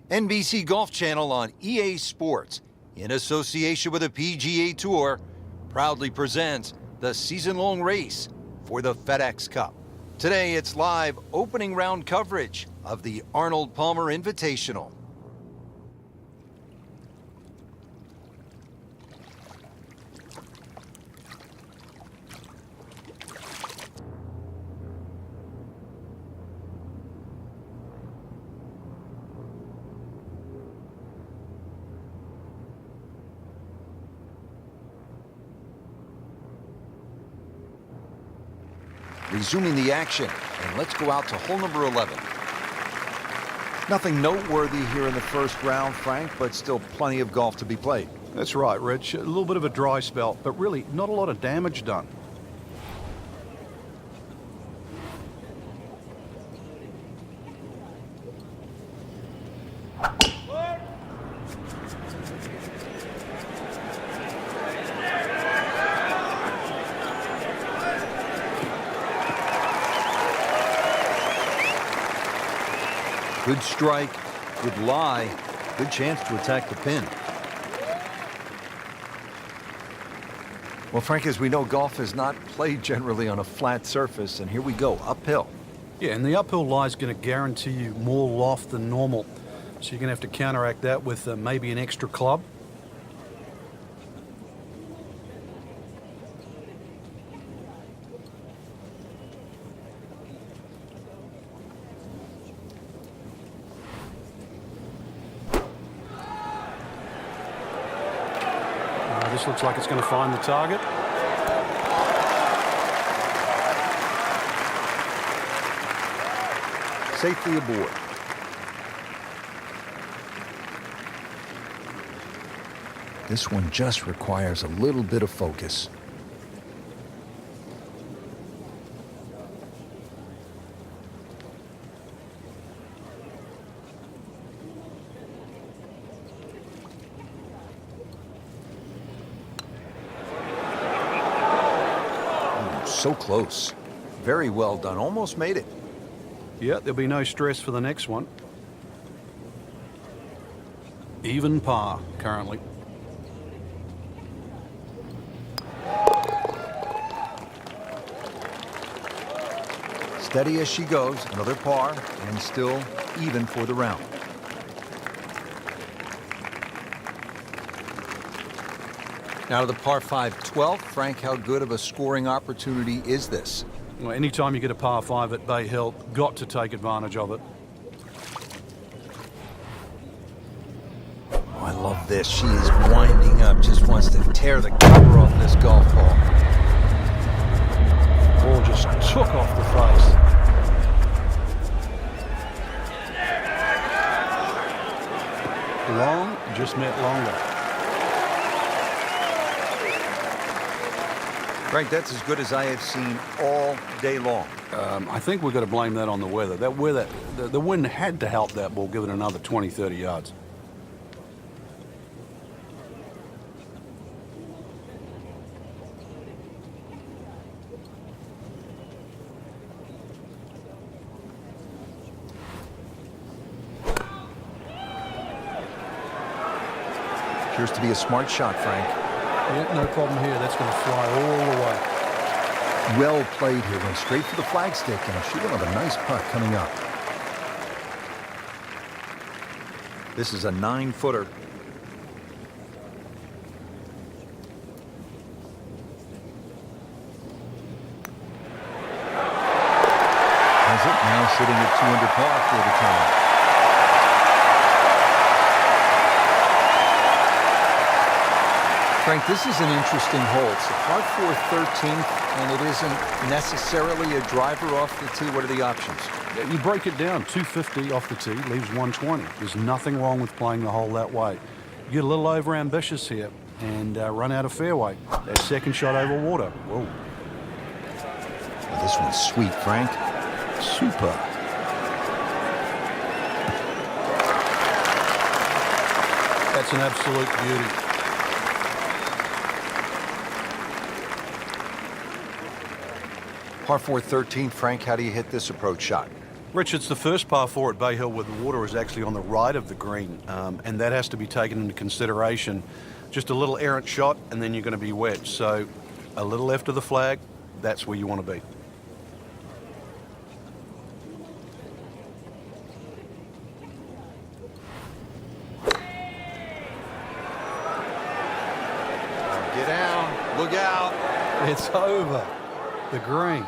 NBC Golf Channel on EA Sports, in association with the PGA Tour, proudly presents the season-long race for the FedEx Cup. Today, it's live opening round coverage of the Arnold Palmer Invitational. Resuming the action, and let's go out to hole number 11. Nothing noteworthy here in the first round, Frank, but still plenty of golf to be played. That's right, Rich. A little bit of a dry spell, but really not a lot of damage done. Good strike, good lie, good chance to attack the pin. Well, Frank, as we know, golf is not played generally on a flat surface, and here we go, uphill. Yeah, and the uphill lie is going to guarantee you more loft than normal. So you're going to have to counteract that with maybe an extra club. This looks like it's going to find the target. Safely aboard. This one just requires a little bit of focus. So close. Very well done. Almost made it. Yeah, there'll be no stress for the next one. Even par currently. Steady as she goes. Another par, and still even for the round. Now to the par 5 12th. Frank, how good of a scoring opportunity is this? Well, anytime you get a par 5 at Bay Hill, got to take advantage of it. Oh, I love this. She is winding up. Just wants to tear the cover off this golf ball. Ball just took off the face. Long just meant longer. Frank, that's as good as I have seen all day long. I think we've got to blame that on the weather. That weather, the wind had to help that ball give it another 20, 30 yards. Appears to be a smart shot, Frank. Yeah, no problem here. That's going to fly all the way. Well played here. Went straight for the flagstick, and she will have a nice putt coming up. This is a 9-footer. Has it now sitting at 2 under par for the time. Frank, this is an interesting hole. It's a par 4 13th, and it isn't necessarily a driver off the tee. What are the options? You break it down, 250 off the tee, leaves 120. There's nothing wrong with playing the hole that way. You get a little over-ambitious here and run out of fairway. That second shot over water. Whoa. Well, this one's sweet, Frank. Super. That's an absolute beauty. Par 4 13th, Frank, how do you hit this approach shot? Rich, it's the first par 4 at Bay Hill where the water is actually on the right of the green, and that has to be taken into consideration. Just a little errant shot, and then you're going to be wet. So a little left of the flag, that's where you want to be. Get down. Look out. It's over. The green.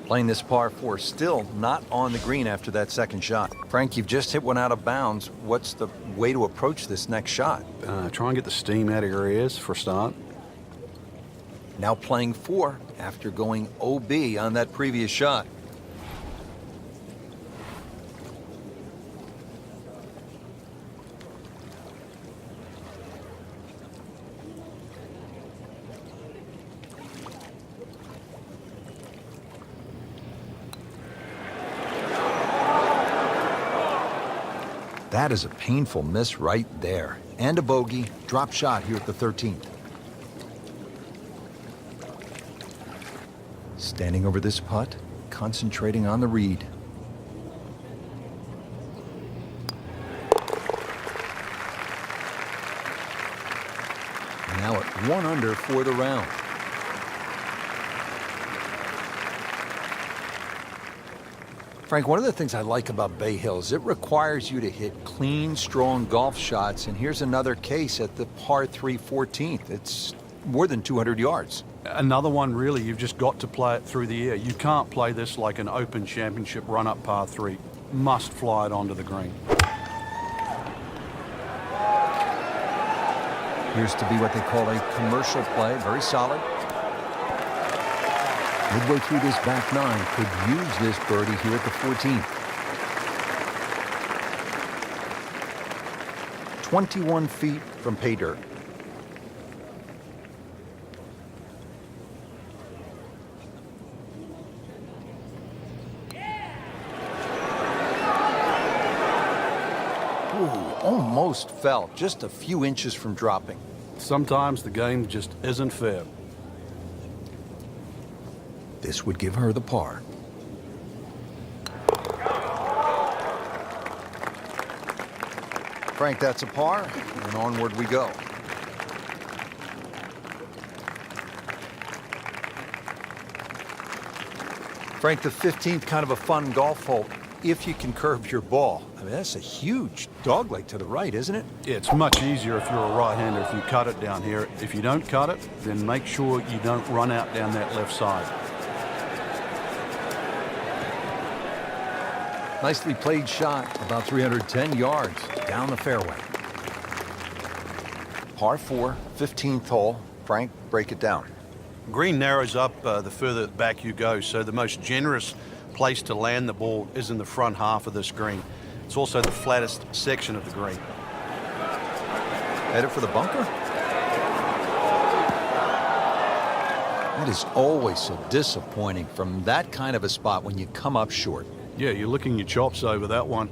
Playing this par 4, still not on the green after that second shot. Frank, you've just hit one out of bounds. What's the way to approach this next shot? Try and get the steam out of your ears for a start. Now playing 4 after going OB on that previous shot. That is a painful miss right there. And a bogey. Drop shot here at the 13th. Standing over this putt, concentrating on the read. Now at 1 under for the round. Frank, one of the things I like about Bay Hill is it requires you to hit clean, strong golf shots, and here's another case at the par 3 14th. It's more than 200 yards. Another one, really, you've just got to play it through the air. You can't play this like an Open Championship run-up par 3. Must fly it onto the green. Appears to be what they call a commercial play. Very solid. Midway through this back 9, could use this birdie here at the 14th. 21 feet from pay dirt. Ooh, almost fell, just a few inches from dropping. Sometimes the game just isn't fair. This would give her the par. Frank, that's a par, and onward we go. Frank, the 15th, kind of a fun golf hole, if you can curve your ball. I mean, that's a huge dogleg to the right, isn't it? It's much easier if you're a right-hander if you cut it down here. If you don't cut it, then make sure you don't run out down that left side. Nicely played shot, about 310 yards down the fairway. Par 4, 15th hole. Frank, break it down. Green narrows up the further back you go, so the most generous place to land the ball is in the front half of this green. It's also the flattest section of the green. Headed for the bunker? That is always so disappointing from that kind of a spot when you come up short. Yeah, you're licking your chops over that one.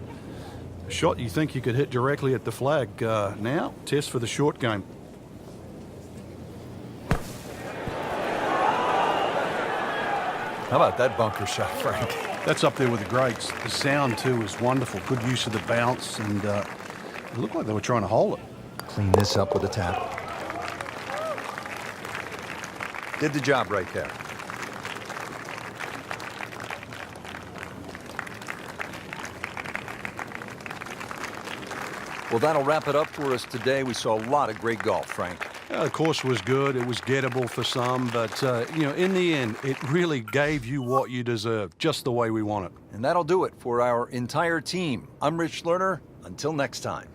A shot you think you could hit directly at the flag. Now, test for the short game. How about that bunker shot, Frank? That's up there with the greats. The sound, too, is wonderful. Good use of the bounce, and it looked like they were trying to hold it. Clean this up with a tap. Did the job right there. Well, that'll wrap it up for us today. We saw a lot of great golf, Frank. The course was good. It was gettable for some, but, in the end, it really gave you what you deserved, just the way we want it. And that'll do it for our entire team. I'm Rich Lerner. Until next time.